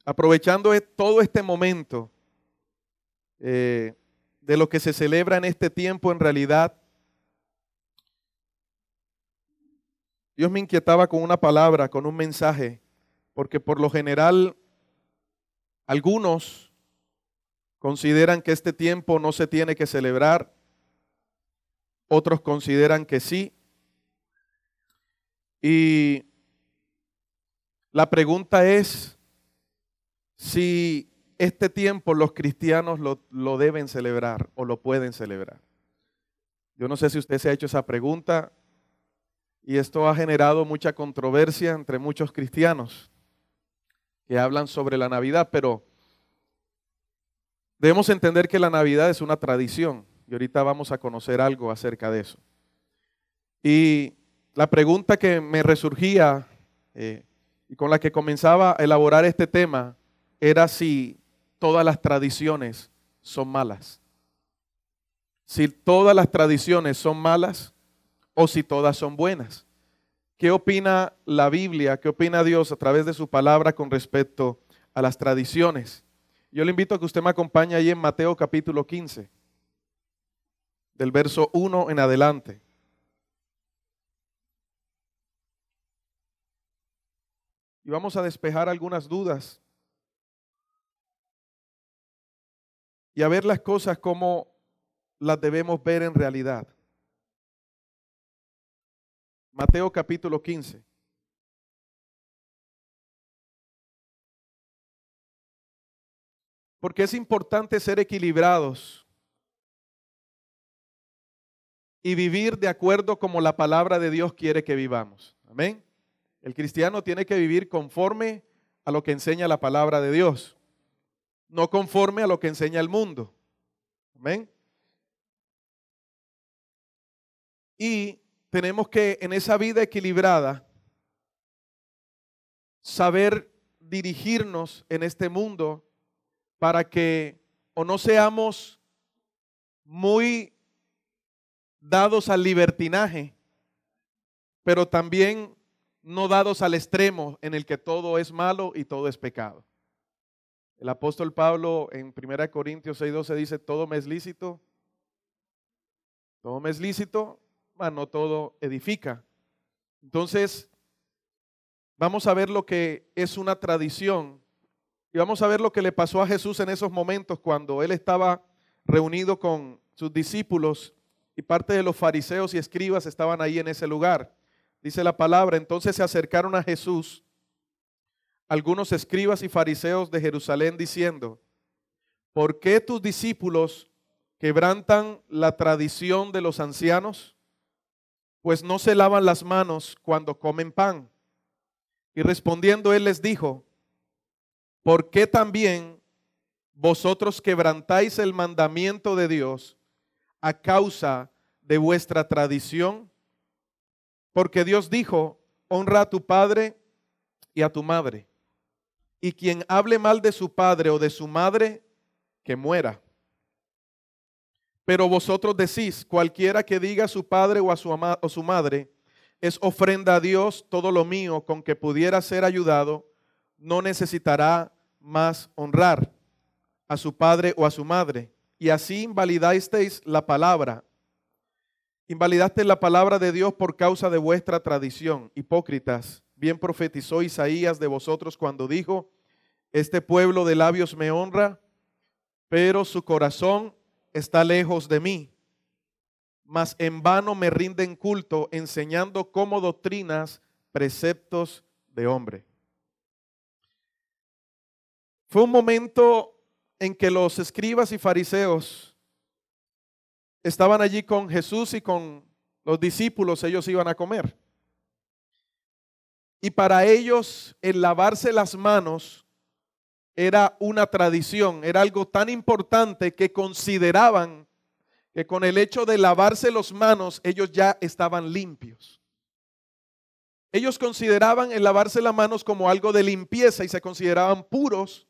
aprovechando todo este momento de lo que se celebra en este tiempo, en realidad, Dios me inquietaba con una palabra, con un mensaje, porque por lo general algunos consideran que este tiempo no se tiene que celebrar, otros consideran que sí. Y la pregunta es si este tiempo los cristianos lo deben celebrar o lo pueden celebrar. Yo no sé si usted se ha hecho esa pregunta y esto ha generado mucha controversia entre muchos cristianos que hablan sobre la Navidad, pero debemos entender que la Navidad es una tradición y ahorita vamos a conocer algo acerca de eso. Y la pregunta que me resurgía y con la que comenzaba a elaborar este tema era si todas las tradiciones son malas. Si todas las tradiciones son malas o si todas son buenas. ¿Qué opina la Biblia? ¿Qué opina Dios a través de su palabra con respecto a las tradiciones? Yo le invito a que usted me acompañe ahí en Mateo capítulo 15, del verso 1 en adelante. Y vamos a despejar algunas dudas y a ver las cosas como las debemos ver en realidad. Mateo capítulo 15. Porque es importante ser equilibrados y vivir de acuerdo como la palabra de Dios quiere que vivamos. Amén. El cristiano tiene que vivir conforme a lo que enseña la palabra de Dios, no conforme a lo que enseña el mundo. Amén. Y tenemos que en esa vida equilibrada saber dirigirnos en este mundo para que o no seamos muy dados al libertinaje, pero también no dados al extremo en el que todo es malo y todo es pecado. El apóstol Pablo en 1 Corintios 6:12 dice, todo me es lícito, mas no todo edifica. Entonces, vamos a ver lo que es una tradición y vamos a ver lo que le pasó a Jesús en esos momentos cuando él estaba reunido con sus discípulos y parte de los fariseos y escribas estaban ahí en ese lugar. Dice la palabra, entonces se acercaron a Jesús algunos escribas y fariseos de Jerusalén diciendo, ¿por qué tus discípulos quebrantan la tradición de los ancianos? Pues no se lavan las manos cuando comen pan. Y respondiendo él les dijo, ¿por qué también vosotros quebrantáis el mandamiento de Dios a causa de vuestra tradición? Porque Dios dijo, honra a tu padre y a tu madre. Y quien hable mal de su padre o de su madre, que muera. Pero vosotros decís, cualquiera que diga a su padre o a su madre, es ofrenda a Dios, todo lo mío con que pudiera ser ayudado, no necesitará más honrar a su padre o a su madre. Y así invalidasteis la palabra. Invalidasteis la palabra de Dios por causa de vuestra tradición. Hipócritas, bien profetizó Isaías de vosotros cuando dijo, este pueblo de labios me honra, pero su corazón está lejos de mí. Mas en vano me rinden culto, enseñando como doctrinas preceptos de hombre. Fue un momento en que los escribas y fariseos estaban allí con Jesús y con los discípulos, ellos iban a comer. Y para ellos el lavarse las manos era una tradición, era algo tan importante que consideraban que con el hecho de lavarse las manos ellos ya estaban limpios. Ellos consideraban el lavarse las manos como algo de limpieza y se consideraban puros,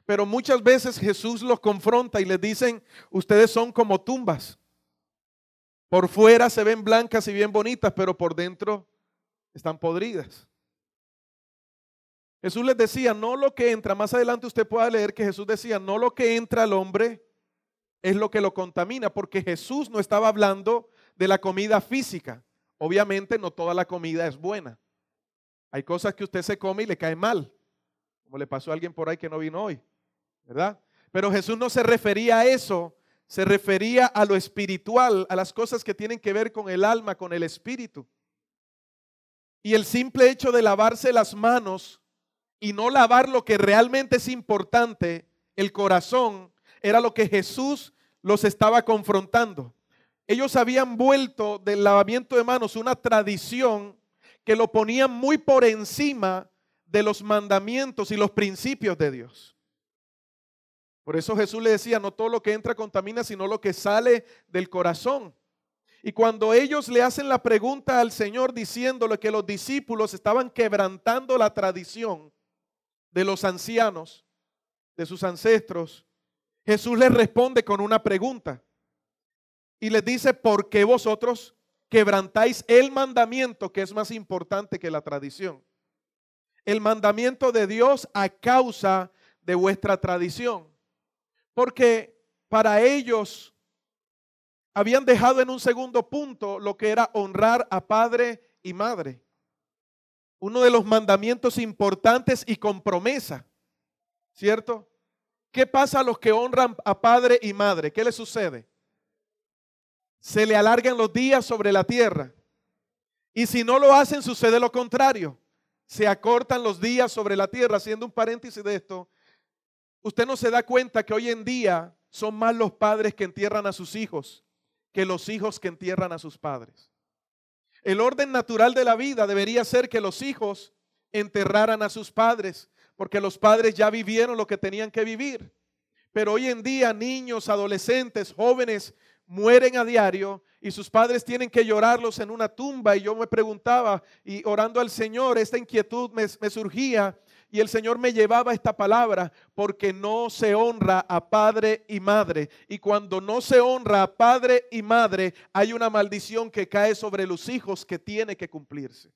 pero muchas veces Jesús los confronta y les dicen, ustedes son como tumbas. Por fuera se ven blancas y bien bonitas, pero por dentro están podridas. Jesús les decía, no lo que entra, más adelante usted pueda leer que Jesús decía, no lo que entra al hombre es lo que lo contamina, porque Jesús no estaba hablando de la comida física. Obviamente no toda la comida es buena. Hay cosas que usted se come y le cae mal, como le pasó a alguien por ahí que no vino hoy, ¿verdad? Pero Jesús no se refería a eso, se refería a lo espiritual, a las cosas que tienen que ver con el alma, con el espíritu. Y el simple hecho de lavarse las manos y no lavar lo que realmente es importante, el corazón, era lo que Jesús los estaba confrontando. Ellos habían vuelto del lavamiento de manos una tradición que lo ponían muy por encima de los mandamientos y los principios de Dios. Por eso Jesús le decía, no todo lo que entra contamina, sino lo que sale del corazón. Y cuando ellos le hacen la pregunta al Señor diciéndole que los discípulos estaban quebrantando la tradición de los ancianos, de sus ancestros, Jesús les responde con una pregunta y les dice, ¿por qué vosotros quebrantáis el mandamiento que es más importante que la tradición? El mandamiento de Dios a causa de vuestra tradición. Porque para ellos habían dejado en un segundo punto lo que era honrar a padre y madre. Uno de los mandamientos importantes y con promesa, ¿cierto? ¿Qué pasa a los que honran a padre y madre? ¿Qué les sucede? Se le alargan los días sobre la tierra. Y si no lo hacen, sucede lo contrario. Se acortan los días sobre la tierra. Haciendo un paréntesis de esto, usted no se da cuenta que hoy en día son más los padres que entierran a sus hijos que los hijos que entierran a sus padres. El orden natural de la vida debería ser que los hijos enterraran a sus padres, porque los padres ya vivieron lo que tenían que vivir. Pero hoy en día niños, adolescentes, jóvenes mueren a diario y sus padres tienen que llorarlos en una tumba. Y yo me preguntaba, y orando al Señor, esta inquietud me surgía, y el Señor me llevaba esta palabra, porque no se honra a padre y madre. Y cuando no se honra a padre y madre, hay una maldición que cae sobre los hijos que tiene que cumplirse.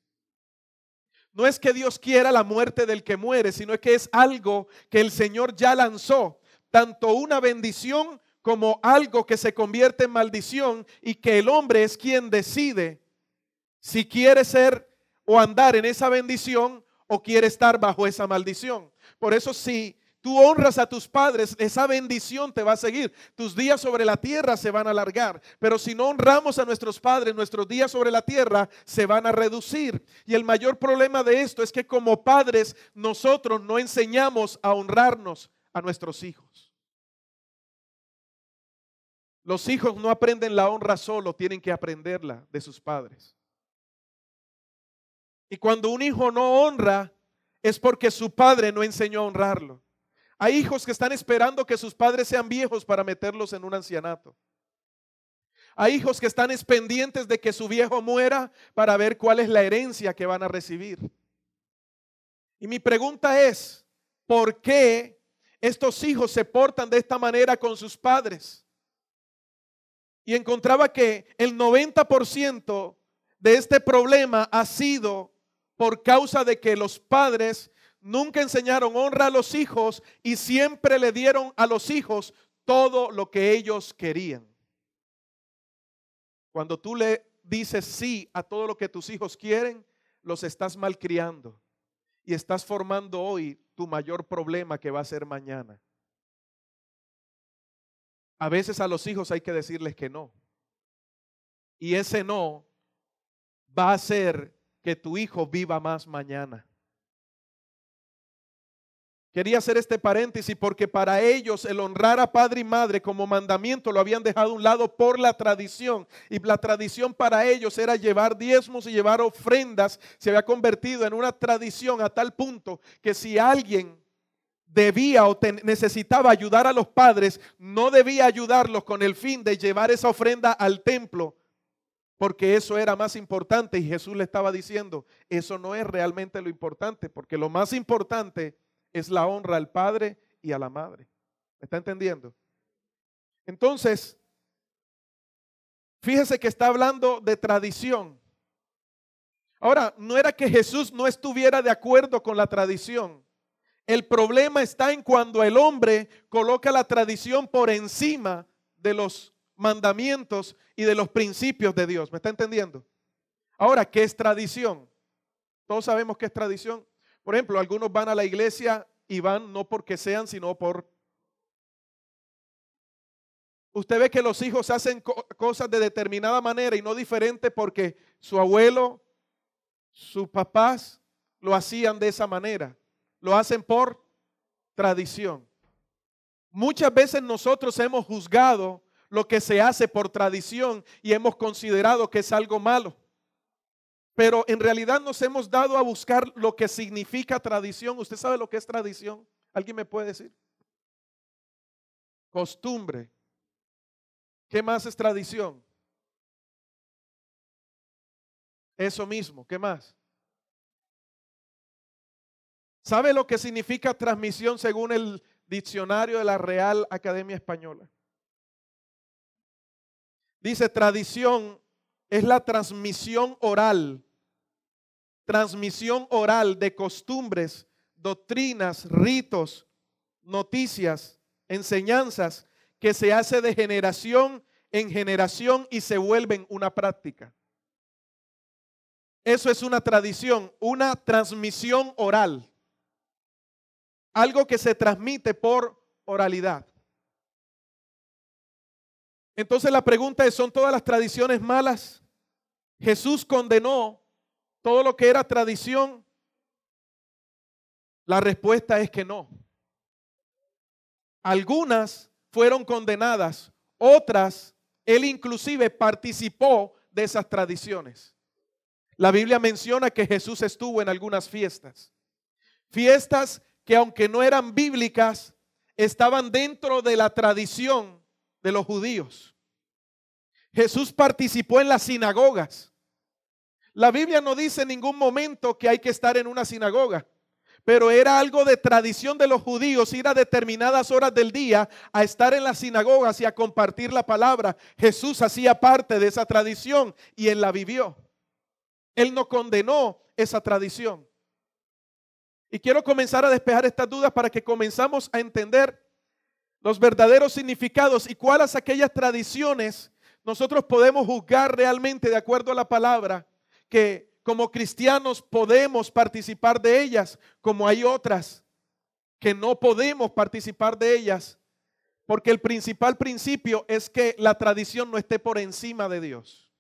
No es que Dios quiera la muerte del que muere, sino que es algo que el Señor ya lanzó, tanto una bendición como algo que se convierte en maldición, y que el hombre es quien decide si quiere ser o andar en esa bendición o quiere estar bajo esa maldición. Por eso, si tú honras a tus padres, esa bendición te va a seguir. Tus días sobre la tierra se van a alargar. Pero si no honramos a nuestros padres, nuestros días sobre la tierra se van a reducir. Y el mayor problema de esto es que como padres nosotros no enseñamos a honrarnos a nuestros hijos. Los hijos no aprenden la honra solo, tienen que aprenderla de sus padres. Y cuando un hijo no honra, es porque su padre no enseñó a honrarlo. Hay hijos que están esperando que sus padres sean viejos para meterlos en un ancianato. Hay hijos que están pendientes de que su viejo muera para ver cuál es la herencia que van a recibir. Y mi pregunta es, ¿por qué estos hijos se portan de esta manera con sus padres? Y encontraba que el 90% de este problema ha sido por causa de que los padres nunca enseñaron honra a los hijos y siempre le dieron a los hijos todo lo que ellos querían. Cuando tú le dices sí a todo lo que tus hijos quieren, los estás malcriando y estás formando hoy tu mayor problema que va a ser mañana. A veces a los hijos hay que decirles que no. Y ese no va a hacer que tu hijo viva más mañana. Quería hacer este paréntesis porque para ellos el honrar a padre y madre como mandamiento lo habían dejado a un lado por la tradición. Y la tradición para ellos era llevar diezmos y llevar ofrendas. Se había convertido en una tradición a tal punto que si alguien debía o necesitaba ayudar a los padres, no debía ayudarlos con el fin de llevar esa ofrenda al templo, porque eso era más importante. Y Jesús le estaba diciendo, eso no es realmente lo importante, porque lo más importante es la honra al padre y a la madre. ¿Me está entendiendo? Entonces, fíjese que está hablando de tradición. Ahora, no era que Jesús no estuviera de acuerdo con la tradición. El problema está en cuando el hombre coloca la tradición por encima de los mandamientos y de los principios de Dios. ¿Me está entendiendo? Ahora, ¿qué es tradición? Todos sabemos qué es tradición. Por ejemplo, algunos van a la iglesia y van no porque sean, sino por... Usted ve que los hijos hacen cosas de determinada manera y no diferente porque su abuelo, sus papás lo hacían de esa manera. Lo hacen por tradición. Muchas veces nosotros hemos juzgado lo que se hace por tradición y hemos considerado que es algo malo. Pero en realidad nos hemos dado a buscar lo que significa tradición. ¿Usted sabe lo que es tradición? ¿Alguien me puede decir? Costumbre. ¿Qué más es tradición? Eso mismo. ¿Qué más? ¿Sabe lo que significa transmisión según el diccionario de la Real Academia Española? Dice, tradición es la transmisión oral de costumbres, doctrinas, ritos, noticias, enseñanzas que se hace de generación en generación y se vuelven una práctica. Eso es una tradición, una transmisión oral. Algo que se transmite por oralidad. Entonces la pregunta es, ¿son todas las tradiciones malas? Jesús condenó todo lo que era tradición. La respuesta es que no. Algunas fueron condenadas, otras, él inclusive participó de esas tradiciones. La Biblia menciona que Jesús estuvo en algunas fiestas. Fiestas que aunque no eran bíblicas, estaban dentro de la tradición de los judíos. Jesús participó en las sinagogas. La Biblia no dice en ningún momento que hay que estar en una sinagoga, pero era algo de tradición de los judíos ir a determinadas horas del día a estar en las sinagogas y a compartir la palabra. Jesús hacía parte de esa tradición y él la vivió. Él no condenó esa tradición. Y quiero comenzar a despejar estas dudas para que comenzamos a entender los verdaderos significados y cuáles aquellas tradiciones nosotros podemos juzgar realmente de acuerdo a la palabra, que como cristianos podemos participar de ellas, como hay otras que no podemos participar de ellas, porque el principal principio es que la tradición no esté por encima de Dios.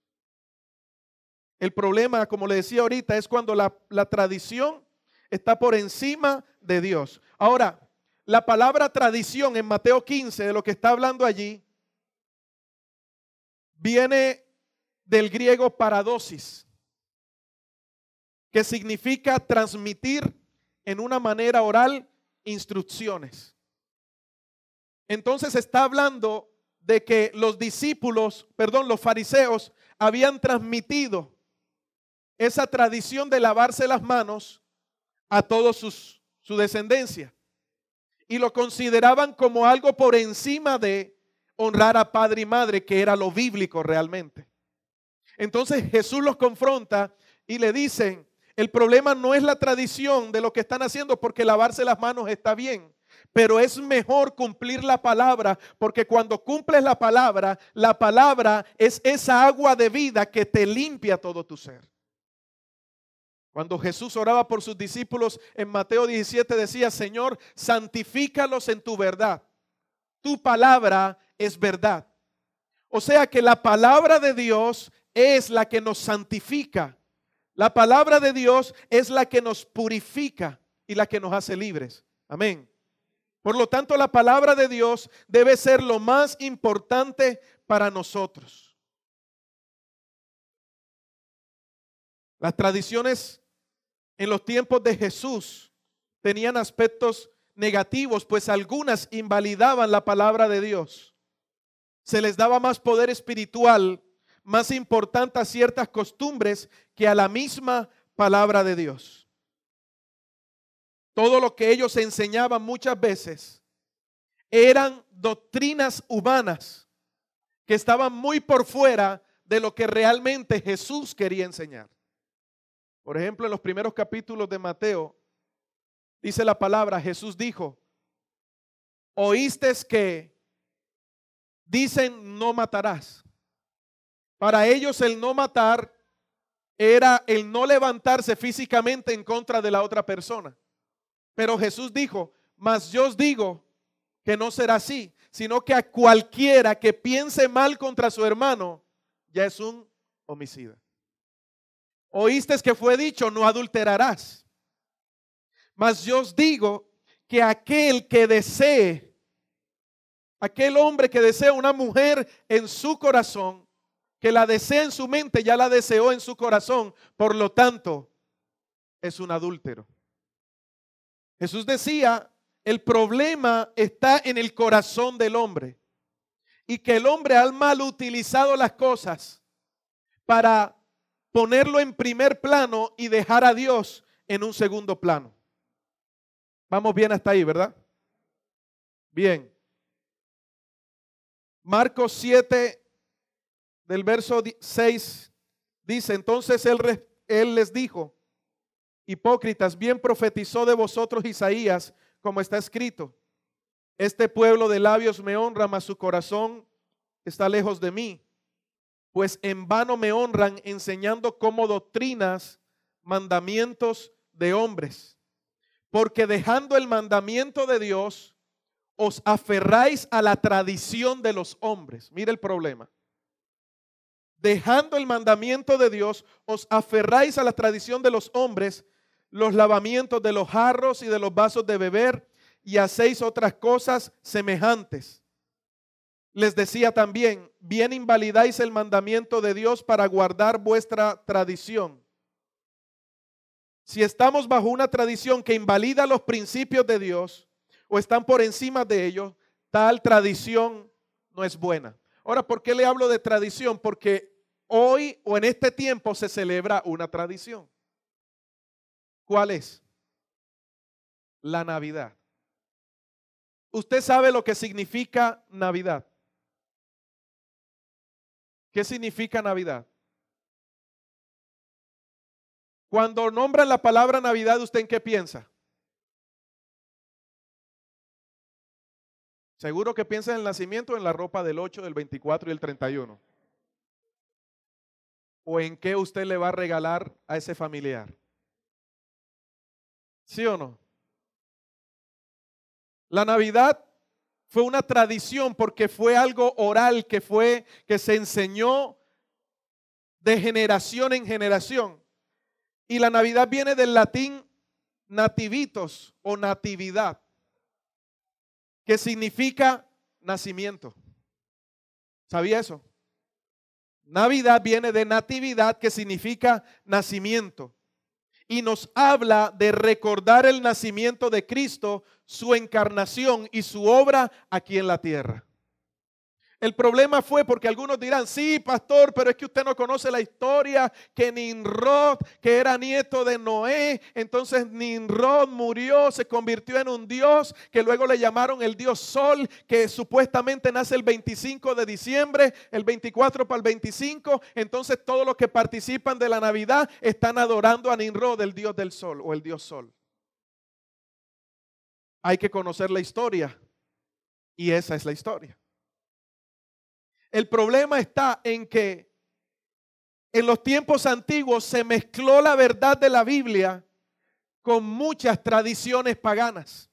El problema, como le decía ahorita, es cuando la tradición está por encima de Dios. Ahora, la palabra tradición en Mateo 15, de lo que está hablando allí, viene del griego paradosis, que significa transmitir en una manera oral instrucciones. Entonces está hablando de que los fariseos habían transmitido esa tradición de lavarse las manos a toda su descendencia y lo consideraban como algo por encima de honrar a padre y madre, que era lo bíblico realmente. Entonces Jesús los confronta y le dicen, el problema no es la tradición de lo que están haciendo, porque lavarse las manos está bien, pero es mejor cumplir la palabra, porque cuando cumples la palabra es esa agua de vida que te limpia todo tu ser. Cuando Jesús oraba por sus discípulos en Mateo 17 decía, Señor, santifícalos en tu verdad. Tu palabra es verdad. O sea que la palabra de Dios es la que nos santifica. La palabra de Dios es la que nos purifica y la que nos hace libres. Amén. Por lo tanto, la palabra de Dios debe ser lo más importante para nosotros. Las tradiciones en los tiempos de Jesús tenían aspectos negativos, pues algunas invalidaban la palabra de Dios. Se les daba más poder espiritual, más importante a ciertas costumbres que a la misma palabra de Dios. Todo lo que ellos enseñaban muchas veces eran doctrinas humanas que estaban muy por fuera de lo que realmente Jesús quería enseñar. Por ejemplo, en los primeros capítulos de Mateo, dice la palabra, Jesús dijo, oíste que dicen no matarás. Para ellos el no matar era el no levantarse físicamente en contra de la otra persona. Pero Jesús dijo, mas yo os digo que no será así, sino que a cualquiera que piense mal contra su hermano, ya es un homicida. Oíste que fue dicho, no adulterarás. Mas yo os digo que aquel que desee, aquel hombre que desea una mujer en su corazón, que la desea en su mente, ya la deseó en su corazón, por lo tanto, es un adúltero. Jesús decía, el problema está en el corazón del hombre y que el hombre ha mal utilizado las cosas para ponerlo en primer plano y dejar a Dios en un segundo plano. Vamos bien hasta ahí, ¿verdad? Bien. Marcos 7, del verso 6, dice, entonces él les dijo, hipócritas, bien profetizó de vosotros Isaías, como está escrito, este pueblo de labios me honra, mas su corazón está lejos de mí, pues en vano me honran enseñando como doctrinas, mandamientos de hombres, porque dejando el mandamiento de Dios, os aferráis a la tradición de los hombres. Mire el problema. Dejando el mandamiento de Dios, os aferráis a la tradición de los hombres, los lavamientos de los jarros y de los vasos de beber, y hacéis otras cosas semejantes. Les decía también, bien invalidáis el mandamiento de Dios para guardar vuestra tradición. Si estamos bajo una tradición que invalida los principios de Dios o están por encima de ellos, tal tradición no es buena. Ahora, ¿por qué le hablo de tradición? Porque hoy o en este tiempo se celebra una tradición. ¿Cuál es? La Navidad. ¿Usted sabe lo que significa Navidad? ¿Qué significa Navidad? Cuando nombran la palabra Navidad, ¿usted en qué piensa? Seguro que piensa en el nacimiento, en la ropa del 8, del 24 y el 31. ¿O en qué usted le va a regalar a ese familiar? ¿Sí o no? La Navidad fue una tradición porque fue algo oral que se enseñó de generación en generación. Y la Navidad viene del latín nativitos o natividad, que significa nacimiento. ¿Sabía eso? Navidad viene de natividad, que significa nacimiento. Y nos habla de recordar el nacimiento de Cristo, su encarnación y su obra aquí en la tierra. El problema fue porque algunos dirán, sí, pastor, pero es que usted no conoce la historia, que Nimrod, que era nieto de Noé, entonces Nimrod murió, se convirtió en un dios, que luego le llamaron el dios Sol, que supuestamente nace el 25 de diciembre, el 24 para el 25, entonces todos los que participan de la Navidad están adorando a Nimrod, el dios del sol o el dios Sol. Hay que conocer la historia y esa es la historia. El problema está en que en los tiempos antiguos se mezcló la verdad de la Biblia con muchas tradiciones paganas.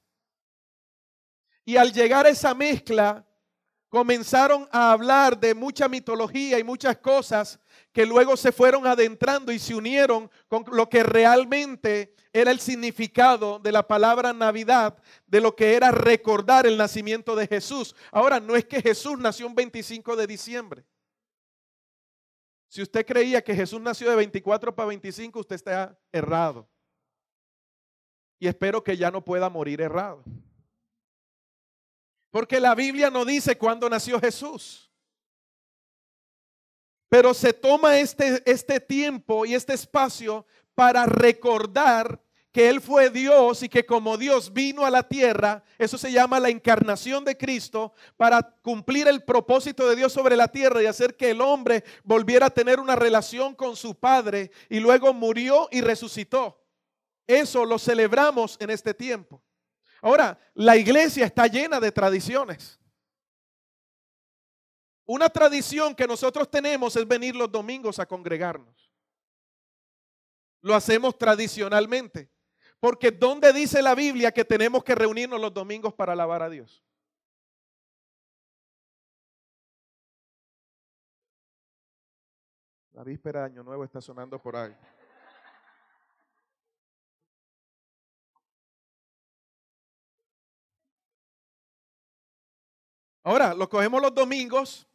Y al llegar a esa mezcla, comenzaron a hablar de mucha mitología y muchas cosas que luego se fueron adentrando y se unieron con lo que realmente era el significado de la palabra Navidad, de lo que era recordar el nacimiento de Jesús. Ahora, no es que Jesús nació un 25 de diciembre. Si usted creía que Jesús nació de 24 para 25, usted está errado. Y espero que ya no pueda morir errado. Porque la Biblia no dice cuándo nació Jesús. Pero se toma este tiempo y este espacio para recordar que Él fue Dios y que como Dios vino a la tierra, eso se llama la encarnación de Cristo, para cumplir el propósito de Dios sobre la tierra y hacer que el hombre volviera a tener una relación con su Padre, y luego murió y resucitó. Eso lo celebramos en este tiempo. Ahora, la iglesia está llena de tradiciones. Una tradición que nosotros tenemos es venir los domingos a congregarnos. Lo hacemos tradicionalmente. Porque ¿dónde dice la Biblia que tenemos que reunirnos los domingos para alabar a Dios? La víspera de Año Nuevo está sonando por ahí. Ahora, lo cogemos los domingos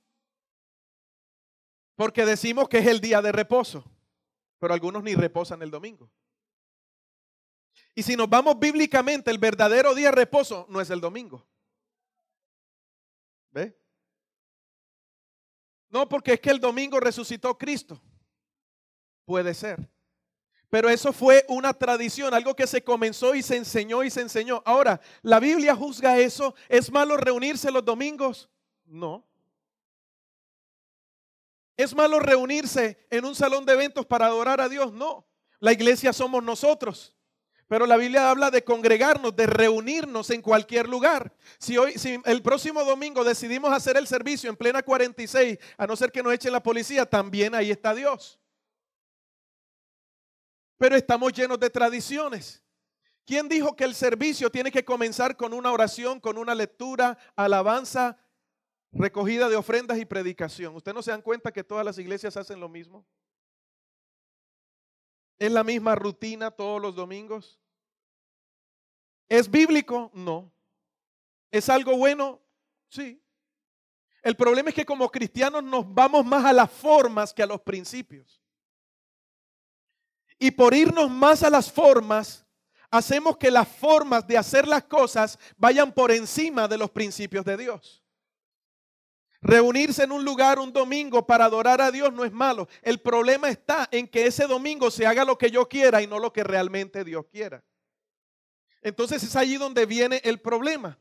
porque decimos que es el día de reposo, pero algunos ni reposan el domingo. Y si nos vamos bíblicamente, el verdadero día de reposo no es el domingo. ¿Ve? No, porque es que el domingo resucitó Cristo. Puede ser. Pero eso fue una tradición, algo que se comenzó y se enseñó y se enseñó. Ahora, ¿la Biblia juzga eso? ¿Es malo reunirse los domingos? No. ¿Es malo reunirse en un salón de eventos para adorar a Dios? No. La iglesia somos nosotros. Pero la Biblia habla de congregarnos, de reunirnos en cualquier lugar. Si el próximo domingo decidimos hacer el servicio en plena 46, a no ser que nos echen la policía, también ahí está Dios. Pero estamos llenos de tradiciones. ¿Quién dijo que el servicio tiene que comenzar con una oración, con una lectura, alabanza, recogida de ofrendas y predicación? ¿Usted no se dan cuenta que todas las iglesias hacen lo mismo? ¿Es la misma rutina todos los domingos? ¿Es bíblico? No. ¿Es algo bueno? Sí. El problema es que como cristianos nos vamos más a las formas que a los principios. Y por irnos más a las formas, hacemos que las formas de hacer las cosas vayan por encima de los principios de Dios. Reunirse en un lugar un domingo para adorar a Dios no es malo. El problema está en que ese domingo se haga lo que yo quiera y no lo que realmente Dios quiera. Entonces es allí donde viene el problema.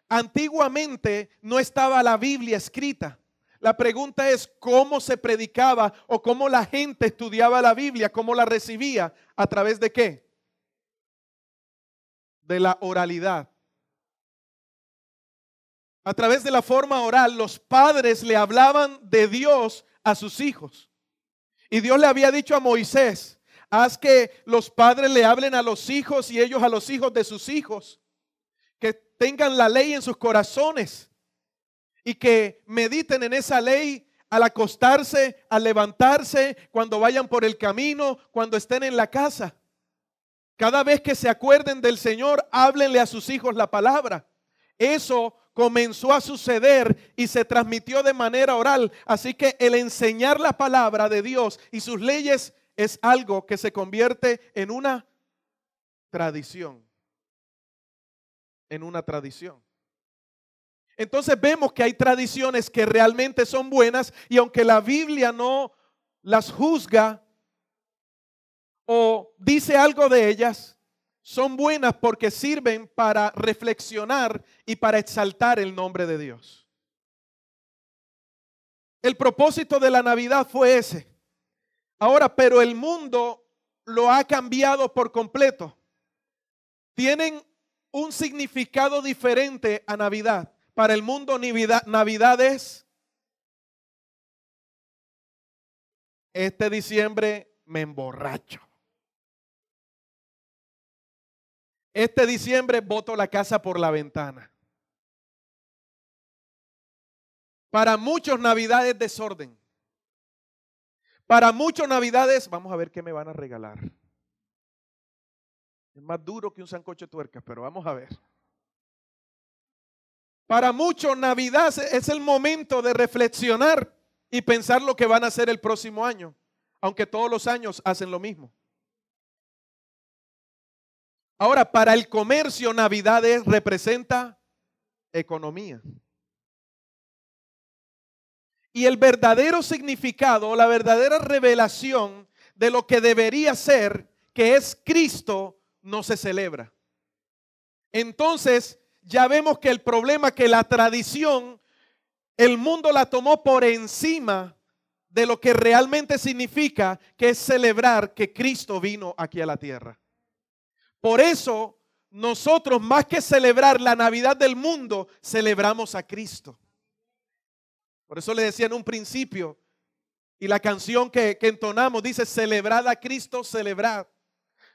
Antiguamente no estaba la Biblia escrita. La pregunta es cómo se predicaba o cómo la gente estudiaba la Biblia, cómo la recibía, ¿a través de qué? De la oralidad. A través de la forma oral, los padres le hablaban de Dios a sus hijos. Y Dios le había dicho a Moisés: haz que los padres le hablen a los hijos y ellos a los hijos de sus hijos, que tengan la ley en sus corazones y que mediten en esa ley al acostarse, al levantarse, cuando vayan por el camino, cuando estén en la casa. Cada vez que se acuerden del Señor, háblenle a sus hijos la palabra. Eso comenzó a suceder y se transmitió de manera oral. Así que el enseñar la palabra de Dios y sus leyes es algo que se convierte en una tradición. En una tradición. Entonces vemos que hay tradiciones que realmente son buenas, y aunque la Biblia no las juzga o dice algo de ellas, son buenas porque sirven para reflexionar y para exaltar el nombre de Dios. El propósito de la Navidad fue ese. Ahora, pero el mundo lo ha cambiado por completo. Tienen un significado diferente a Navidad. Para el mundo, Navidad es: este diciembre me emborracho. Este diciembre boto la casa por la ventana. Para muchos, Navidad es desorden. Para muchos, Navidad es: vamos a ver qué me van a regalar. Es más duro que un sancocho de tuercas, pero vamos a ver. Para muchos, Navidad es el momento de reflexionar y pensar lo que van a hacer el próximo año, aunque todos los años hacen lo mismo. Ahora, para el comercio, Navidad representa economía. Y el verdadero significado, la verdadera revelación de lo que debería ser, que es Cristo, no se celebra. Entonces, ya vemos que el problema es que la tradición, el mundo la tomó por encima de lo que realmente significa, que es celebrar que Cristo vino aquí a la tierra. Por eso, nosotros más que celebrar la Navidad del mundo, celebramos a Cristo. Por eso le decía en un principio, y la canción que entonamos dice: celebrad a Cristo, celebrad.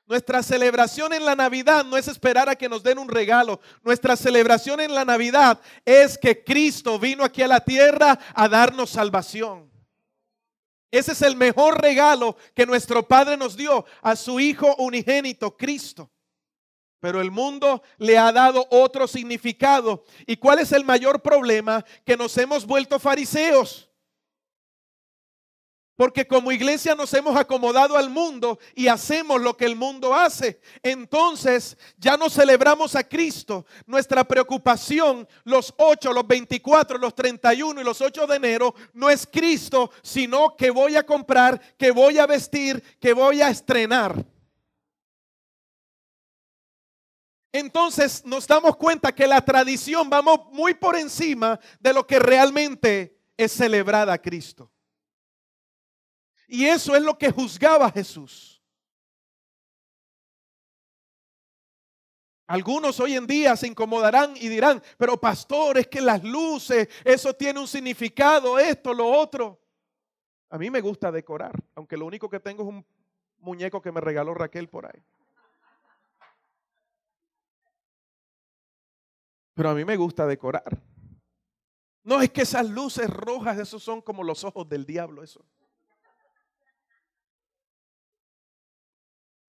Nuestra celebración en la Navidad no es esperar a que nos den un regalo. Nuestra celebración en la Navidad es que Cristo vino aquí a la tierra a darnos salvación. Ese es el mejor regalo que nuestro Padre nos dio, a su Hijo unigénito, Cristo. Pero el mundo le ha dado otro significado. ¿Y cuál es el mayor problema? Que nos hemos vuelto fariseos. Porque como iglesia nos hemos acomodado al mundo y hacemos lo que el mundo hace. Entonces ya no celebramos a Cristo. Nuestra preocupación los 8, los 24, los 31 y los 8 de enero no es Cristo, sino que voy a comprar, que voy a vestir, que voy a estrenar. Entonces nos damos cuenta que la tradición vamos muy por encima de lo que realmente es celebrar a Cristo. Y eso es lo que juzgaba Jesús. Algunos hoy en día se incomodarán y dirán: pero pastor, es que las luces, eso tiene un significado, esto, lo otro. A mí me gusta decorar, aunque lo único que tengo es un muñeco que me regaló Raquel por ahí. Pero a mí me gusta decorar. No, es que esas luces rojas, esos son como los ojos del diablo, eso.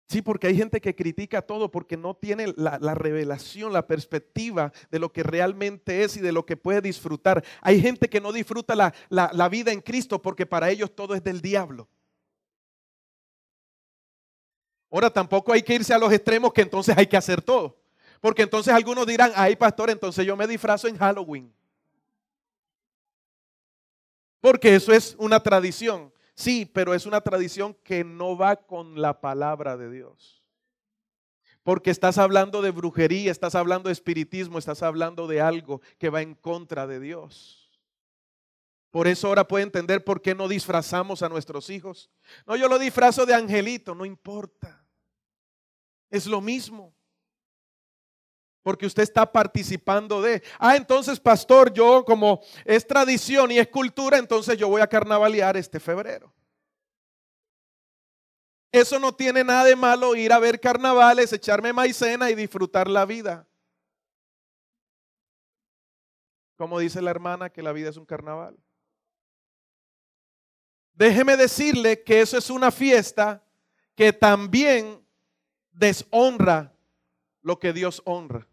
Sí, porque hay gente que critica todo porque no tiene la revelación, la perspectiva de lo que realmente es y de lo que puede disfrutar. Hay gente que no disfruta la vida en Cristo porque para ellos todo es del diablo. Ahora tampoco hay que irse a los extremos que entonces hay que hacer todo. Porque entonces algunos dirán: ay pastor, entonces yo me disfrazo en Halloween. Porque eso es una tradición. Sí, pero es una tradición que no va con la palabra de Dios. Porque estás hablando de brujería, estás hablando de espiritismo, estás hablando de algo que va en contra de Dios. Por eso ahora puede entender por qué no disfrazamos a nuestros hijos. No, yo lo disfrazo de angelito, no importa. Es lo mismo. Porque usted está participando de. Entonces pastor, yo como es tradición y es cultura, entonces yo voy a carnavalear este febrero. Eso no tiene nada de malo, ir a ver carnavales, echarme maicena y disfrutar la vida. Como dice la hermana, que la vida es un carnaval. Déjeme decirle que eso es una fiesta que también deshonra lo que Dios honra.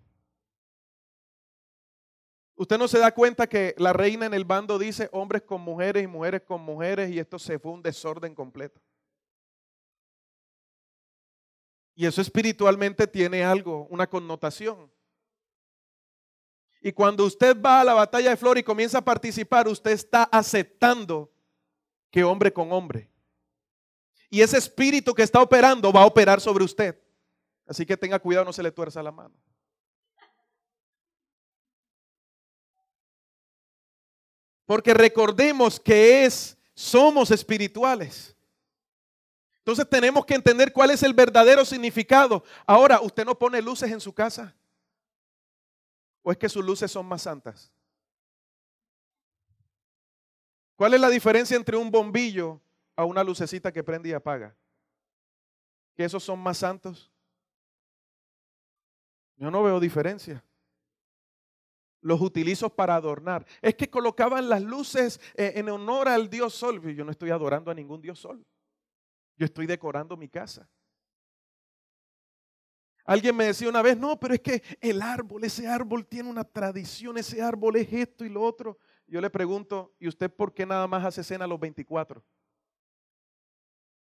Usted no se da cuenta que la reina en el bando dice hombres con mujeres y mujeres con mujeres, y esto se fue un desorden completo. Y eso espiritualmente tiene algo, una connotación. Y cuando usted va a la batalla de Flor y comienza a participar, usted está aceptando que hombre con hombre. Y ese espíritu que está operando va a operar sobre usted. Así que tenga cuidado, no se le tuerza la mano. Porque recordemos que somos espirituales. Entonces tenemos que entender cuál es el verdadero significado. Ahora, ¿usted no pone luces en su casa? ¿O es que sus luces son más santas? ¿Cuál es la diferencia entre un bombillo a una lucecita que prende y apaga? ¿Que esos son más santos? Yo no veo diferencia. Los utilizo para adornar. Es que colocaban las luces en honor al Dios Sol. Yo no estoy adorando a ningún Dios Sol. Yo estoy decorando mi casa. Alguien me decía una vez: no, pero es que ese árbol tiene una tradición, ese árbol es esto y lo otro. Yo le pregunto: ¿y usted por qué nada más hace cena los 24?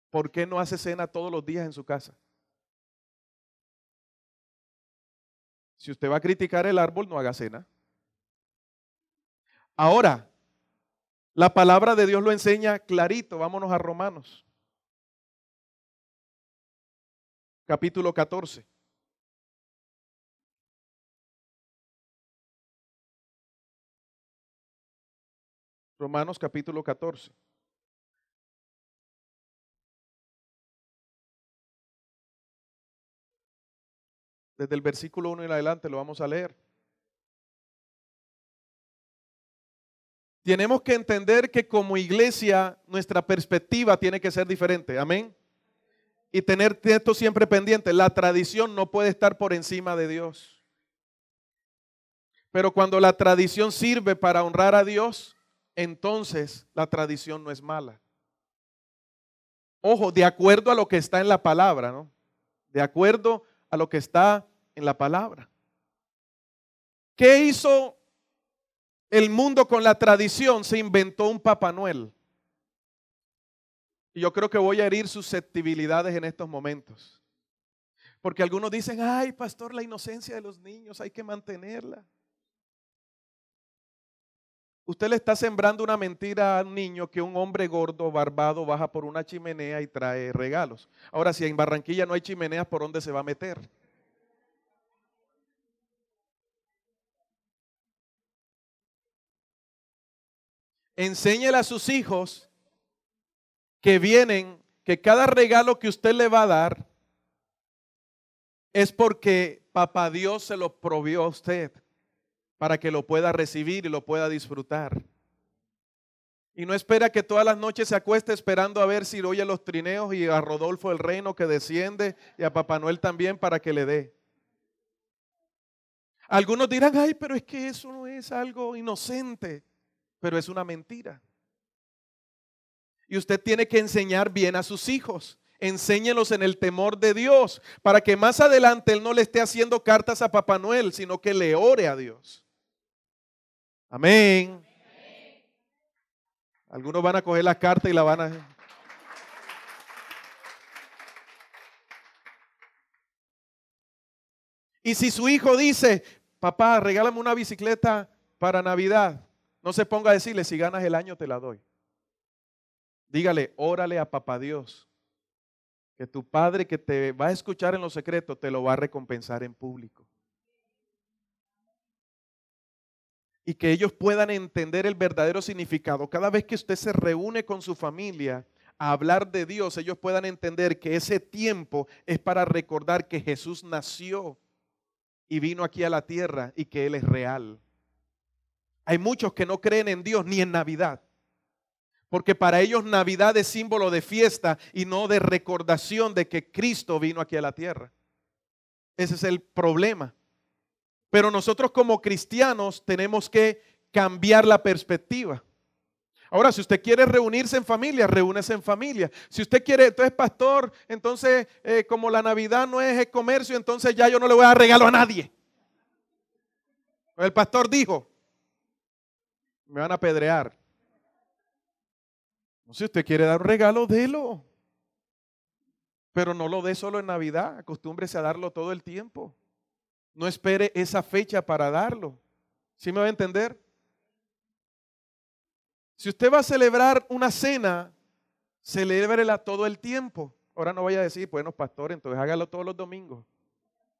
¿Por qué no hace cena todos los días en su casa? Si usted va a criticar el árbol, no haga cena. Ahora, la palabra de Dios lo enseña clarito. Vámonos a Romanos, capítulo 14. Romanos capítulo 14. Desde el versículo 1 en adelante lo vamos a leer. Tenemos que entender que como iglesia nuestra perspectiva tiene que ser diferente. Amén. Y tener esto siempre pendiente. La tradición no puede estar por encima de Dios. Pero cuando la tradición sirve para honrar a Dios, entonces la tradición no es mala. Ojo, de acuerdo a lo que está en la palabra, ¿no? De acuerdo a lo que está en la palabra. ¿Qué hizo el mundo con la tradición? Se inventó un Papá Noel. Y yo creo que voy a herir susceptibilidades en estos momentos. Porque algunos dicen, ay, pastor, la inocencia de los niños hay que mantenerla. Usted le está sembrando una mentira a un niño que un hombre gordo, barbado, baja por una chimenea y trae regalos. Ahora, si en Barranquilla no hay chimeneas, ¿por dónde se va a meter? Enséñele a sus hijos que vienen, que cada regalo que usted le va a dar es porque Papá Dios se lo provió a usted para que lo pueda recibir y lo pueda disfrutar. Y no espera que todas las noches se acueste esperando a ver si oye los trineos y a Rodolfo el Reino que desciende y a Papá Noel también para que le dé. Algunos dirán, ay, pero es que eso no es algo inocente, pero es una mentira. Y usted tiene que enseñar bien a sus hijos. Enséñelos en el temor de Dios para que más adelante él no le esté haciendo cartas a Papá Noel, sino que le ore a Dios. Amén. Algunos van a coger la carta y la van a... Y si su hijo dice, papá, regálame una bicicleta para Navidad, no se ponga a decirle, si ganas el año te la doy. Dígale, órale a Papá Dios, que tu padre que te va a escuchar en lo secreto te lo va a recompensar en público. Y que ellos puedan entender el verdadero significado. Cada vez que usted se reúne con su familia a hablar de Dios, ellos puedan entender que ese tiempo es para recordar que Jesús nació y vino aquí a la tierra y que Él es real. Hay muchos que no creen en Dios ni en Navidad, porque para ellos Navidad es símbolo de fiesta y no de recordación de que Cristo vino aquí a la tierra. Ese es el problema. Pero nosotros como cristianos tenemos que cambiar la perspectiva. Ahora, si usted quiere reunirse en familia, reúnese en familia. Si usted quiere, entonces pastor, entonces como la Navidad no es el comercio, entonces ya yo no le voy a dar regalo a nadie. El pastor dijo, me van a apedrear. No, si usted quiere dar un regalo, délo. Pero no lo dé solo en Navidad, acostúmbrese a darlo todo el tiempo. No espere esa fecha para darlo. ¿Sí me va a entender? Si usted va a celebrar una cena, celébrela todo el tiempo. Ahora no vaya a decir, bueno, pastor, entonces hágalo todos los domingos,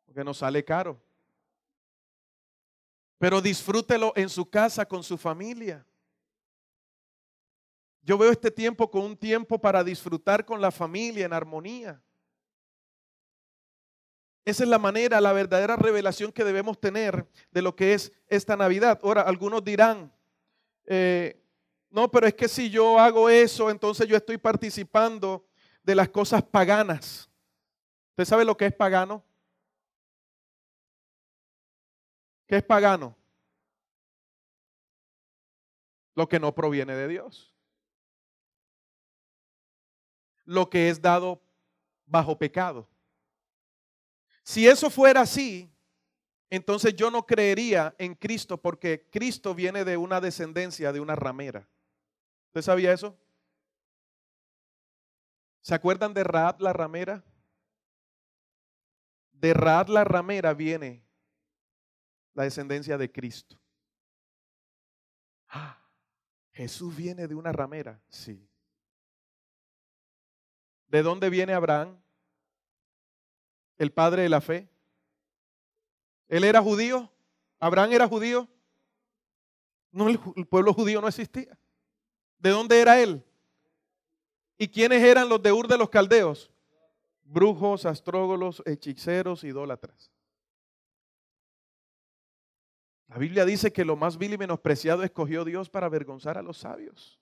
porque nos sale caro. Pero disfrútelo en su casa con su familia. Yo veo este tiempo como un tiempo para disfrutar con la familia en armonía. Esa es la manera, la verdadera revelación que debemos tener de lo que es esta Navidad. Ahora, algunos dirán, no, pero es que si yo hago eso, entonces yo estoy participando de las cosas paganas. ¿Usted sabe lo que es pagano? ¿Qué es pagano? Lo que no proviene de Dios. Lo que es dado bajo pecado. Si eso fuera así, entonces yo no creería en Cristo porque Cristo viene de una descendencia de una ramera. ¿Usted sabía eso? ¿Se acuerdan de Rahab la ramera? De Rahab la ramera viene la descendencia de Cristo. Ah, Jesús viene de una ramera, sí. ¿De dónde viene Abraham? El padre de la fe. ¿Él era judío? ¿Abraham era judío? No, el pueblo judío no existía. ¿De dónde era él? ¿Y quiénes eran los de Ur de los Caldeos? Brujos, astrógolos, hechiceros, idólatras. La Biblia dice que lo más vil y menospreciado escogió Dios para avergonzar a los sabios.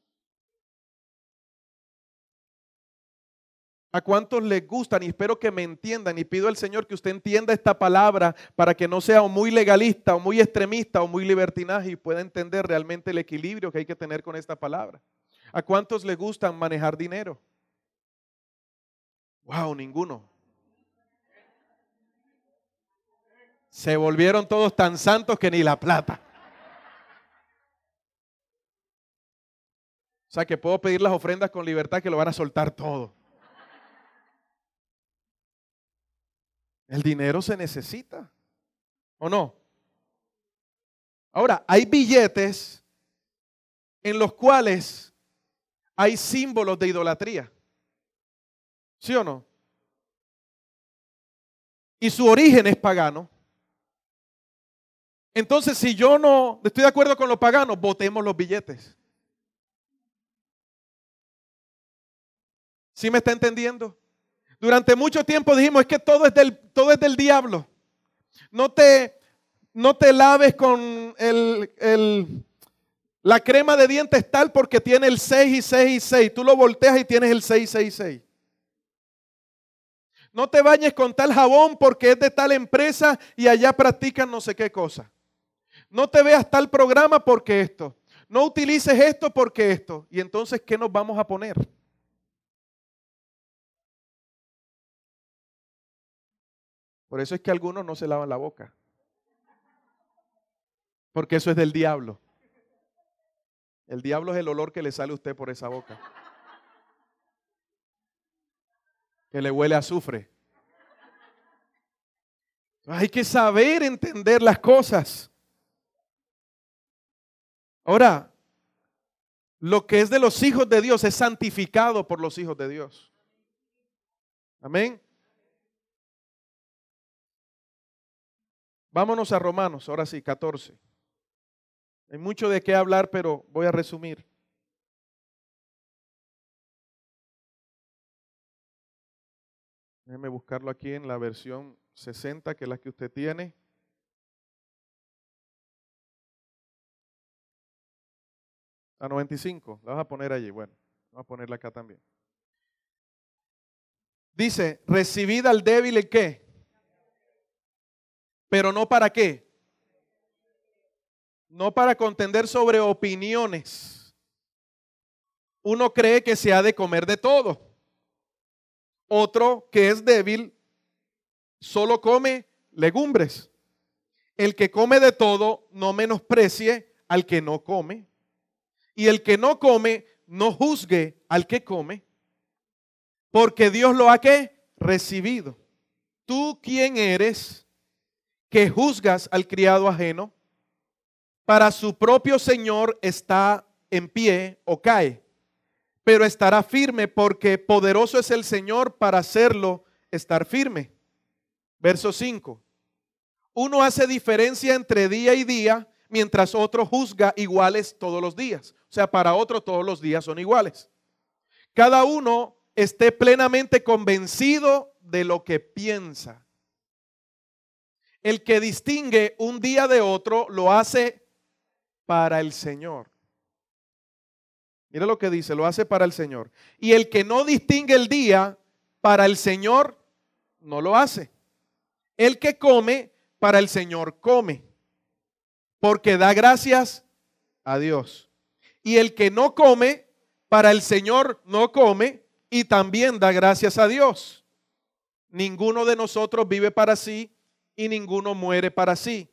¿A cuántos les gustan? Y espero que me entiendan, y pido al Señor que usted entienda esta palabra para que no sea o muy legalista, o muy extremista, o muy libertinaje, y pueda entender realmente el equilibrio que hay que tener con esta palabra. ¿A cuántos les gustan manejar dinero? Wow, ninguno. Se volvieron todos tan santos que ni la plata. O sea que puedo pedir las ofrendas con libertad, que lo van a soltar todo. El dinero se necesita, ¿o no? Ahora, hay billetes en los cuales hay símbolos de idolatría. ¿Sí o no? Y su origen es pagano. Entonces, si yo no estoy de acuerdo con los paganos, botemos los billetes. ¿Sí me está entendiendo? Durante mucho tiempo dijimos, es que todo es del diablo. No te laves con la crema de dientes tal porque tiene el 6 y 6 y 6. Tú lo volteas y tienes el 6, 6, 6. No te bañes con tal jabón porque es de tal empresa y allá practican no sé qué cosa. No te veas tal programa porque esto. No utilices esto porque esto. Y entonces, ¿qué nos vamos a poner? Por eso es que algunos no se lavan la boca. Porque eso es del diablo. El diablo es el olor que le sale a usted por esa boca. Que le huele a azufre. Hay que saber entender las cosas. Ahora, lo que es de los hijos de Dios es santificado por los hijos de Dios. Amén. Vámonos a Romanos, ahora sí, 14. Hay mucho de qué hablar, pero voy a resumir. Déjeme buscarlo aquí en la versión 60, que es la que usted tiene. A 95, la vas a poner allí. Bueno, vamos a ponerla acá también. Dice, recibid al débil ¿en qué? Pero no para qué. No para contender sobre opiniones. Uno cree que se ha de comer de todo. Otro que es débil solo come legumbres. El que come de todo no menosprecie al que no come. Y el que no come no juzgue al que come. Porque Dios lo ha ¿qué? Recibido. ¿Tú quién eres que juzgas al criado ajeno? Para su propio Señor está en pie o cae, pero estará firme porque poderoso es el Señor para hacerlo estar firme. Verso 5. Uno hace diferencia entre día y día, mientras otro juzga iguales todos los días. O sea, para otro todos los días son iguales. Cada uno esté plenamente convencido de lo que piensa. El que distingue un día de otro lo hace para el Señor. Mira lo que dice, lo hace para el Señor. Y el que no distingue el día para el Señor, no lo hace. El que come, para el Señor come, porque da gracias a Dios. Y el que no come, para el Señor no come, y también da gracias a Dios. Ninguno de nosotros vive para sí, y ninguno muere para sí.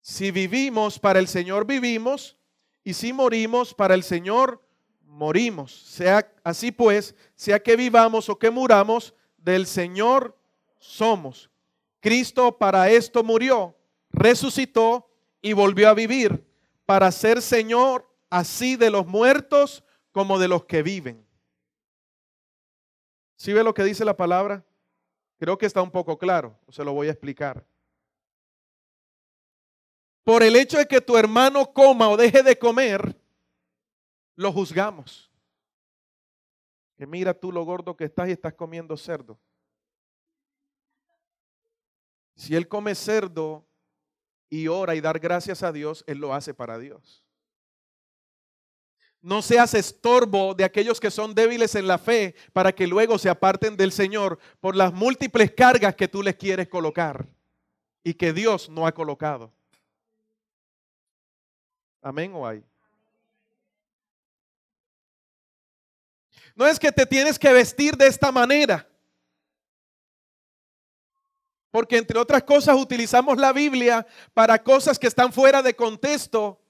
Si vivimos, para el Señor vivimos, y si morimos, para el Señor morimos. Sea así pues, sea que vivamos o que muramos, del Señor somos. Cristo para esto murió, resucitó y volvió a vivir, para ser Señor así de los muertos como de los que viven. ¿Sí ve lo que dice la palabra? Creo que está un poco claro, se lo voy a explicar. Por el hecho de que tu hermano coma o deje de comer, lo juzgamos. Que mira tú lo gordo que estás y estás comiendo cerdo. Si él come cerdo y ora y dar gracias a Dios, él lo hace para Dios. No seas estorbo de aquellos que son débiles en la fe para que luego se aparten del Señor por las múltiples cargas que tú les quieres colocar y que Dios no ha colocado. ¿Amén o hay? No es que te tienes que vestir de esta manera. Porque entre otras cosas utilizamos la Biblia para cosas que están fuera de contexto,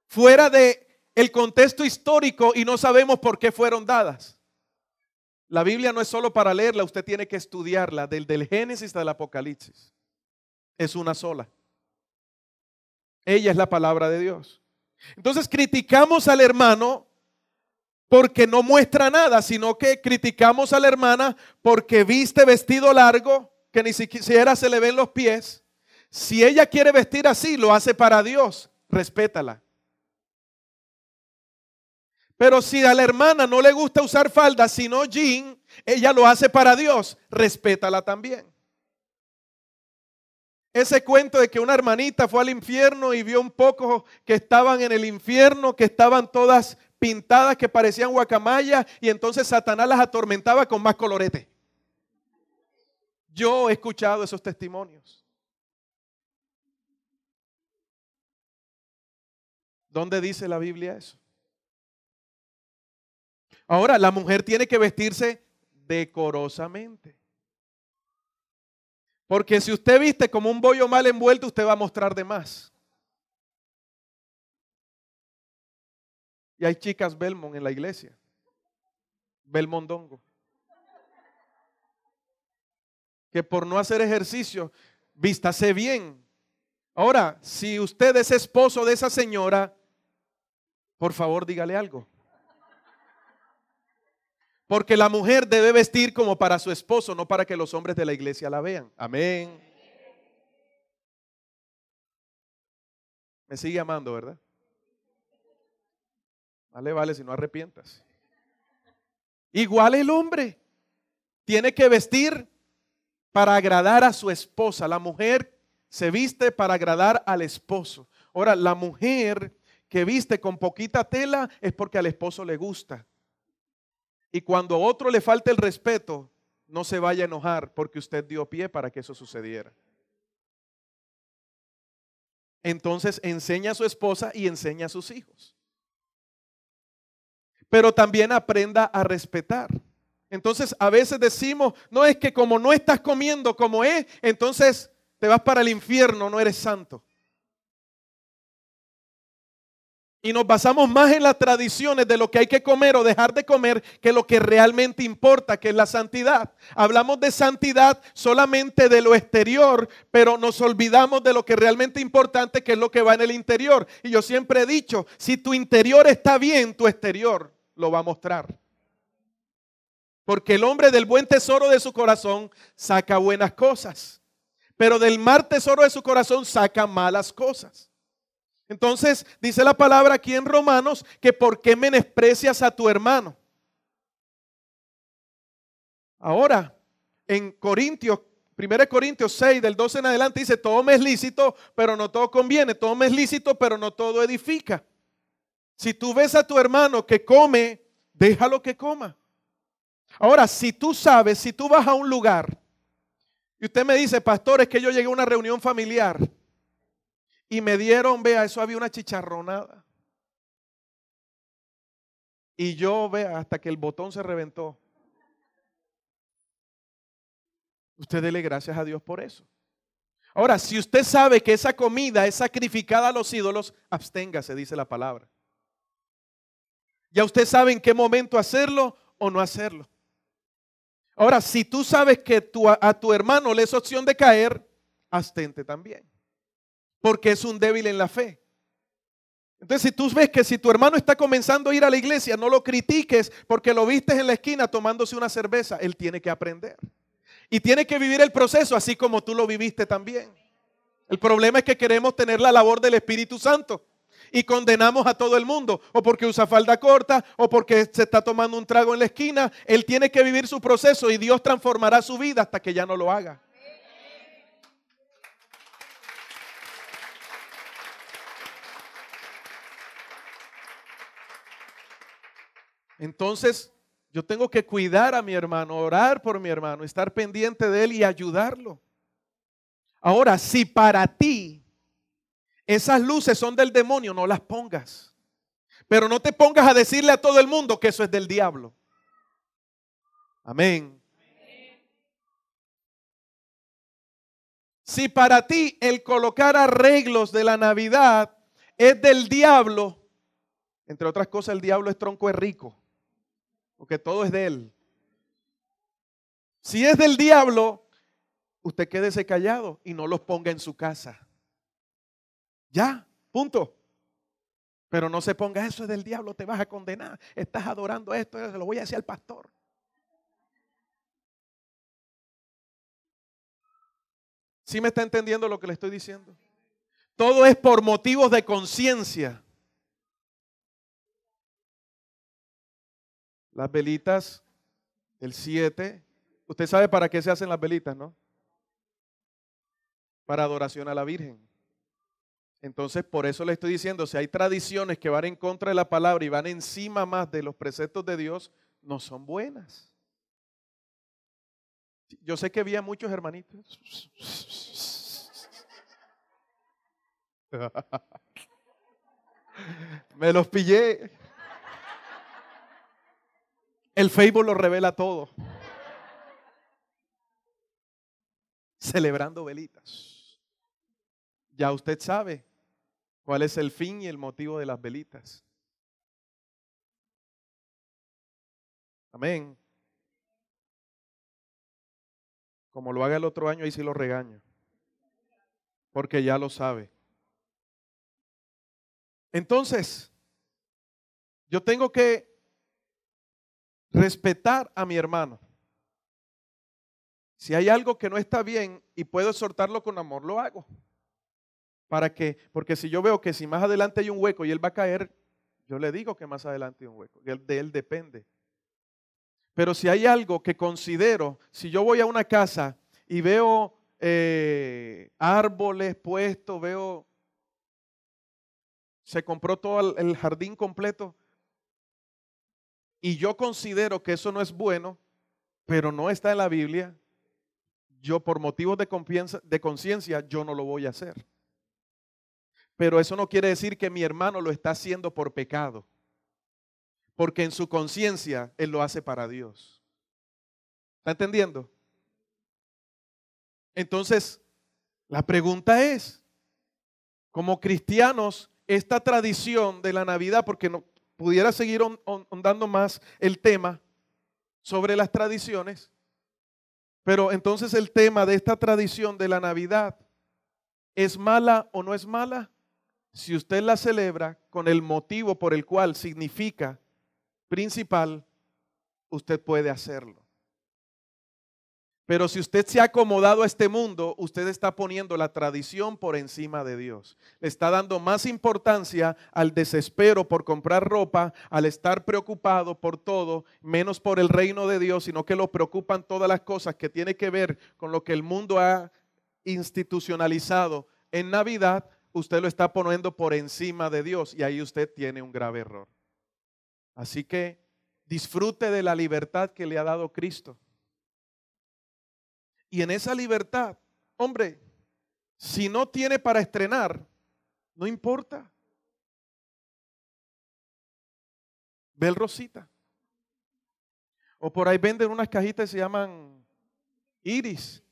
fuera de el contexto histórico y no sabemos por qué fueron dadas. La Biblia no es solo para leerla, usted tiene que estudiarla desde el Génesis hasta el Apocalipsis. Es una sola. Ella es la palabra de Dios. Entonces criticamos al hermano porque no muestra nada, sino que criticamos a la hermana porque viste vestido largo, que ni siquiera se le ven los pies. Si ella quiere vestir así, lo hace para Dios, respétala. Pero si a la hermana no le gusta usar falda, sino jean, ella lo hace para Dios, respétala también. Ese cuento de que una hermanita fue al infierno y vio un poco que estaban en el infierno, que estaban todas pintadas, que parecían guacamayas, y entonces Satanás las atormentaba con más colorete. Yo he escuchado esos testimonios. ¿Dónde dice la Biblia eso? Ahora, la mujer tiene que vestirse decorosamente. Porque si usted viste como un bollo mal envuelto, usted va a mostrar de más. Y hay chicas Belmont en la iglesia. Belmondongo. Que por no hacer ejercicio, vístase bien. Ahora, si usted es esposo de esa señora, por favor dígale algo. Porque la mujer debe vestir como para su esposo, no para que los hombres de la iglesia la vean. Amén. Me sigue amando, ¿verdad? Vale, si no arrepientas. Igual el hombre tiene que vestir para agradar a su esposa. La mujer se viste para agradar al esposo. Ahora, la mujer que viste con poquita tela es porque al esposo le gusta. Y cuando a otro le falte el respeto, no se vaya a enojar porque usted dio pie para que eso sucediera. Entonces enseña a su esposa y enseña a sus hijos. Pero también aprenda a respetar. Entonces a veces decimos, no, es que como no estás comiendo como es, entonces te vas para el infierno, no eres santo. Y nos basamos más en las tradiciones de lo que hay que comer o dejar de comer que lo que realmente importa, que es la santidad. Hablamos de santidad solamente de lo exterior, pero nos olvidamos de lo que realmente importante, que es lo que va en el interior. Y yo siempre he dicho, si tu interior está bien, tu exterior lo va a mostrar. Porque el hombre del buen tesoro de su corazón saca buenas cosas, pero del mal tesoro de su corazón saca malas cosas. Entonces dice la palabra aquí en Romanos que ¿por qué menosprecias a tu hermano? Ahora en Corintios, 1 Corintios 6 del 12 en adelante dice, todo me es lícito, pero no todo conviene, todo me es lícito, pero no todo edifica. Si tú ves a tu hermano que come, déjalo que coma. Ahora, si tú sabes, si tú vas a un lugar y usted me dice, pastor, es que yo llegué a una reunión familiar y me dieron, vea, eso había una chicharronada. Y yo, vea, hasta que el botón se reventó. Usted dele gracias a Dios por eso. Ahora, si usted sabe que esa comida es sacrificada a los ídolos, absténgase, dice la palabra. Ya usted sabe en qué momento hacerlo o no hacerlo. Ahora, si tú sabes que a tu hermano le es opción de caer, abstente también. Porque es un débil en la fe. Entonces, si tú ves que si tu hermano está comenzando a ir a la iglesia, no lo critiques porque lo viste en la esquina tomándose una cerveza. Él tiene que aprender. Y tiene que vivir el proceso así como tú lo viviste también. El problema es que queremos tener la labor del Espíritu Santo. y condenamos a todo el mundo, o porque usa falda corta, o porque se está tomando un trago en la esquina. Él tiene que vivir su proceso y Dios transformará su vida hasta que ya no lo haga. Entonces, yo tengo que cuidar a mi hermano, orar por mi hermano, estar pendiente de él y ayudarlo. Ahora, si para ti esas luces son del demonio, no las pongas. Pero no te pongas a decirle a todo el mundo que eso es del diablo. Amén. Si para ti el colocar arreglos de la Navidad es del diablo, entre otras cosas, el diablo es tronco de rico, porque todo es de él. Si es del diablo, usted quédese callado y no los ponga en su casa. Ya, punto. Pero no se ponga, eso es del diablo, te vas a condenar. Estás adorando esto, se lo voy a decir al pastor. ¿Sí me está entendiendo lo que le estoy diciendo? Todo es por motivos de conciencia. Las velitas, el 7. Usted sabe para qué se hacen las velitas, ¿no? Para adoración a la Virgen. Entonces, por eso le estoy diciendo, si hay tradiciones que van en contra de la palabra y van encima más de los preceptos de Dios, no son buenas. Yo sé que había muchos hermanitos. Me los pillé. El Facebook lo revela todo. Celebrando velitas. Ya usted sabe cuál es el fin y el motivo de las velitas. Amén. Como lo haga el otro año, ahí sí lo regaño. Porque ya lo sabe. Entonces, yo tengo que respetar a mi hermano. Si hay algo que no está bien y puedo exhortarlo con amor, lo hago. ¿Para qué? Porque si yo veo que si más adelante hay un hueco y él va a caer, yo le digo que más adelante hay un hueco. De él depende. Pero si hay algo que considero, si yo voy a una casa y veo árboles puestos, veo, se compró todo el jardín completo y yo considero que eso no es bueno, pero no está en la Biblia, yo por motivos de conciencia, yo no lo voy a hacer. Pero eso no quiere decir que mi hermano lo está haciendo por pecado, porque en su conciencia él lo hace para Dios. ¿Está entendiendo? Entonces, la pregunta es, como cristianos, esta tradición de la Navidad, porque no pudiera seguir ahondando más el tema sobre las tradiciones, pero entonces el tema de esta tradición de la Navidad, ¿es mala o no es mala? Si usted la celebra con el motivo por el cual significa principal, usted puede hacerlo. Pero si usted se ha acomodado a este mundo, usted está poniendo la tradición por encima de Dios. Le está dando más importancia al desespero por comprar ropa, al estar preocupado por todo, menos por el reino de Dios, sino que lo preocupan todas las cosas que tienen que ver con lo que el mundo ha institucionalizado en Navidad. Usted lo está poniendo por encima de Dios y ahí usted tiene un grave error. Así que disfrute de la libertad que le ha dado Cristo. Y en esa libertad, hombre, si no tiene para estrenar, no importa. Bel Rosita. O por ahí venden unas cajitas que se llaman Iris.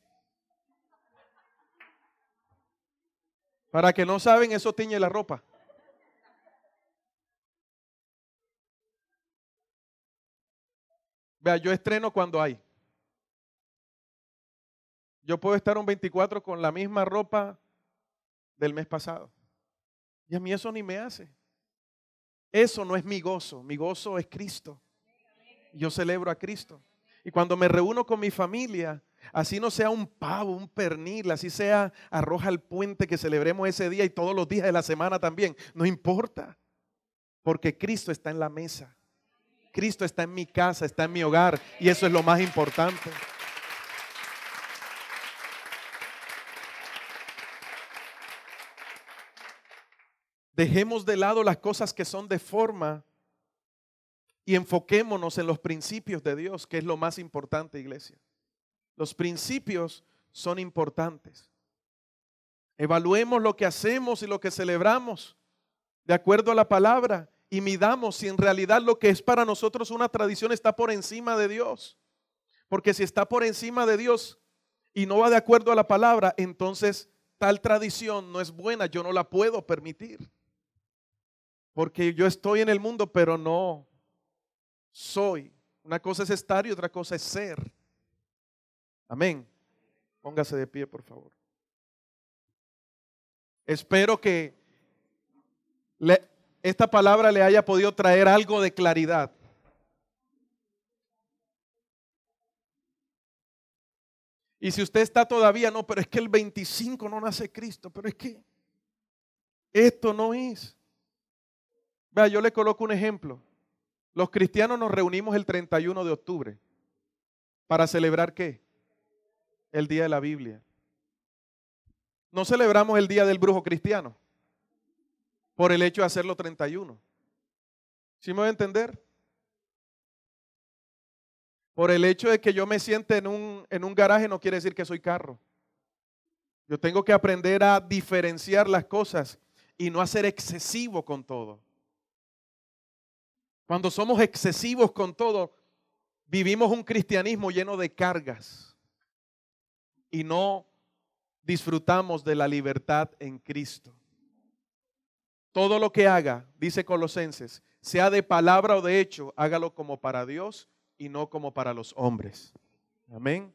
Para que no saben, eso tiñe la ropa. Vea, yo estreno cuando hay. Yo puedo estar un 24 con la misma ropa del mes pasado. Y a mí eso ni me hace. Eso no es mi gozo es Cristo. Yo celebro a Cristo. Y cuando me reúno con mi familia, Así no sea un pavo, un pernil, así sea arroz al puente que celebremos ese día y todos los días de la semana también. No importa, porque Cristo está en la mesa. Cristo está en mi casa, está en mi hogar y eso es lo más importante. Dejemos de lado las cosas que son de forma y enfoquémonos en los principios de Dios, que es lo más importante, iglesia. Los principios son importantes. Evaluemos lo que hacemos y lo que celebramos de acuerdo a la palabra y midamos si en realidad lo que es para nosotros una tradición está por encima de Dios. Porque si está por encima de Dios y no va de acuerdo a la palabra, entonces tal tradición no es buena, yo no la puedo permitir. Porque yo estoy en el mundo, pero no soy. Una cosa es estar y otra cosa es ser. Amén. Póngase de pie, por favor. Espero que esta palabra le haya podido traer algo de claridad. Y si usted está todavía, no, pero es que el 25 no nace Cristo, pero es que esto no es. Vea, yo le coloco un ejemplo. Los cristianos nos reunimos el 31 de octubre. ¿Para celebrar qué? El día de la Biblia. No celebramos el día del brujo cristiano por el hecho de hacerlo 31. ¿Sí me voy a entender? Por el hecho de que yo me siente en un garaje no quiere decir que soy carro. Yo tengo que aprender a diferenciar las cosas y no a ser excesivo con todo. Cuando somos excesivos con todo, vivimos un cristianismo lleno de cargas y no disfrutamos de la libertad en Cristo. Todo lo que haga, dice Colosenses, sea de palabra o de hecho, hágalo como para Dios y no como para los hombres. Amén.